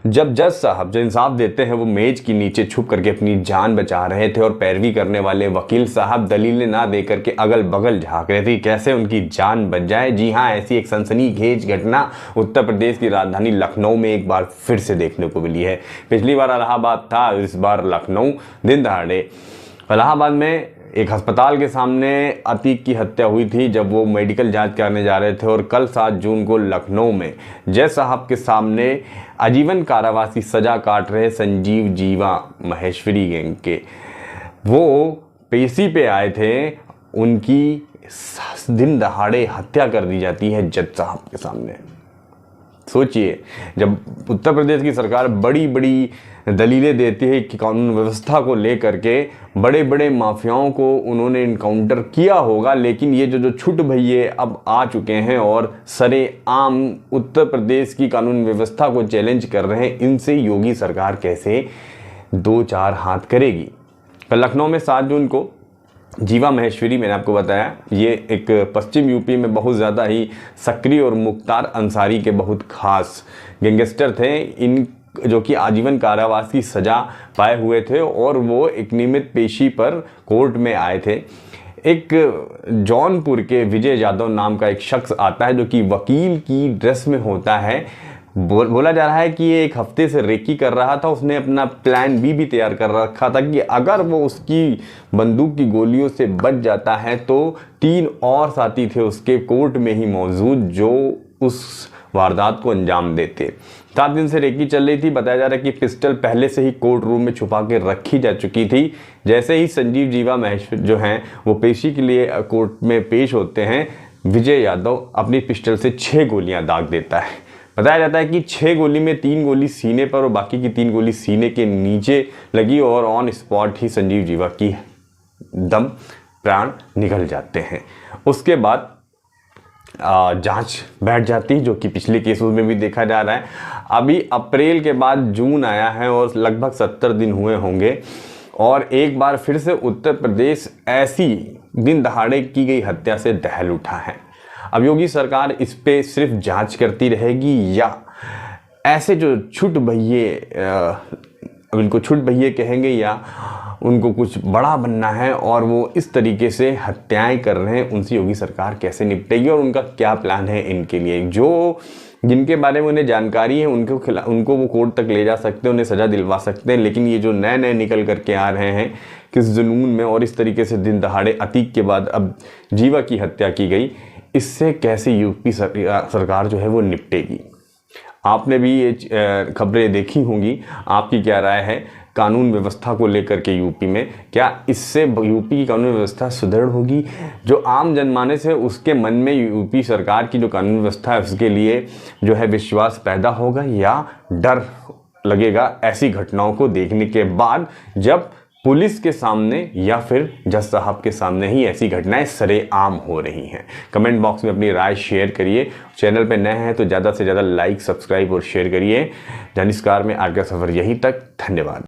जब जज साहब जो इंसाफ देते हैं वो मेज के नीचे छुप करके अपनी जान बचा रहे थे और पैरवी करने वाले वकील साहब दलीलें ना दे करके अगल बगल झांक रहे थे कैसे उनकी जान बच जाए। जी हाँ, ऐसी एक सनसनीखेज घटना उत्तर प्रदेश की राजधानी लखनऊ में एक बार फिर से देखने को मिली है। पिछली बार इलाहाबाद था, इस बार लखनऊ। दिन दहाड़े इलाहाबाद में एक अस्पताल के सामने अतीक की हत्या हुई थी जब वो मेडिकल जांच करने जा रहे थे और कल 7 जून को लखनऊ में जज साहब के सामने आजीवन कारावास की सजा काट रहे संजीव जीवा महेश्वरी गैंग के वो पेशी पे आए थे। उनकी दिन दहाड़े हत्या कर दी जाती है जज साहब के सामने। सोचिए, जब उत्तर प्रदेश की सरकार बड़ी बड़ी दलीलें देती है कि कानून व्यवस्था को लेकर के बड़े बड़े माफियाओं को उन्होंने इनकाउंटर किया होगा, लेकिन ये जो छुट भैये अब आ चुके हैं और सरेआम उत्तर प्रदेश की कानून व्यवस्था को चैलेंज कर रहे हैं, इनसे योगी सरकार कैसे दो चार हाथ करेगी। कल लखनऊ में 7 जून को जीवा महेश्वरी, मैंने आपको बताया, ये एक पश्चिम यूपी में बहुत ज़्यादा ही सक्रिय और मुख्तार अंसारी के बहुत खास गैंगस्टर थे, इन जो कि आजीवन कारावास की सज़ा पाए हुए थे और वो एक नियमित पेशी पर कोर्ट में आए थे। एक जौनपुर के विजय यादव नाम का एक शख्स आता है जो कि वकील की ड्रेस में होता है। बोला जा रहा है कि ये एक हफ्ते से रेकी कर रहा था। उसने अपना प्लान बी भी तैयार कर रखा था कि अगर वो उसकी बंदूक की गोलियों से बच जाता है तो 3 और साथी थे उसके कोर्ट में ही मौजूद जो उस वारदात को अंजाम देते। 7 दिन से रेकी चल रही थी। बताया जा रहा है कि पिस्टल पहले से ही कोर्ट रूम में छुपा के रखी जा चुकी थी। जैसे ही संजीव जीवा महेश्वर जो हैं वो पेशी के लिए कोर्ट में पेश होते हैं, विजय यादव अपनी पिस्टल से 6 गोलियां दाग देता है। बताया जाता है कि 6 गोली में 3 गोली सीने पर और बाकी की 3 गोली सीने के नीचे लगी और ऑन स्पॉट ही संजीव जीवा की दम प्राण निकल जाते हैं। उसके बाद जांच बैठ जाती है, जो कि पिछले केसों में भी देखा जा रहा है। अभी अप्रैल के बाद जून आया है और लगभग 70 दिन हुए होंगे और एक बार फिर से उत्तर प्रदेश ऐसी दिन दहाड़े की गई हत्या से दहल उठा है। अब योगी सरकार इस पे सिर्फ जांच करती रहेगी या ऐसे जो छुट भैये, अब इनको छुट भैये कहेंगे या उनको कुछ बड़ा बनना है और वो इस तरीके से हत्याएं कर रहे हैं, उनसे योगी सरकार कैसे निपटेगी और उनका क्या प्लान है इनके लिए। जो जिनके बारे में उन्हें जानकारी है उनको वो कोर्ट तक ले जा सकते हैं, उन्हें सज़ा दिलवा सकते हैं, लेकिन ये जो नए नए निकल करके आ रहे हैं किस जुनून में और इस तरीके से दिन दहाड़े अतीक के बाद अब जीवा की हत्या की गई, इससे कैसे यूपी सरकार जो है वो निपटेगी। आपने भी ये खबरें देखी होंगी, आपकी क्या राय है कानून व्यवस्था को लेकर के यूपी में? क्या इससे यूपी की कानून व्यवस्था सुदृढ़ होगी? जो आम जनमानस है उसके मन में यूपी सरकार की जो कानून व्यवस्था है उसके लिए जो है विश्वास पैदा होगा या डर लगेगा ऐसी घटनाओं को देखने के बाद, जब पुलिस के सामने या फिर जज साहब के सामने ही ऐसी घटनाएं सरेआम हो रही हैं? कमेंट बॉक्स में अपनी राय शेयर करिए। चैनल पे नए हैं तो ज़्यादा से ज़्यादा लाइक, सब्सक्राइब और शेयर करिए। जानिस्कार में आज का सफ़र यहीं तक। धन्यवाद।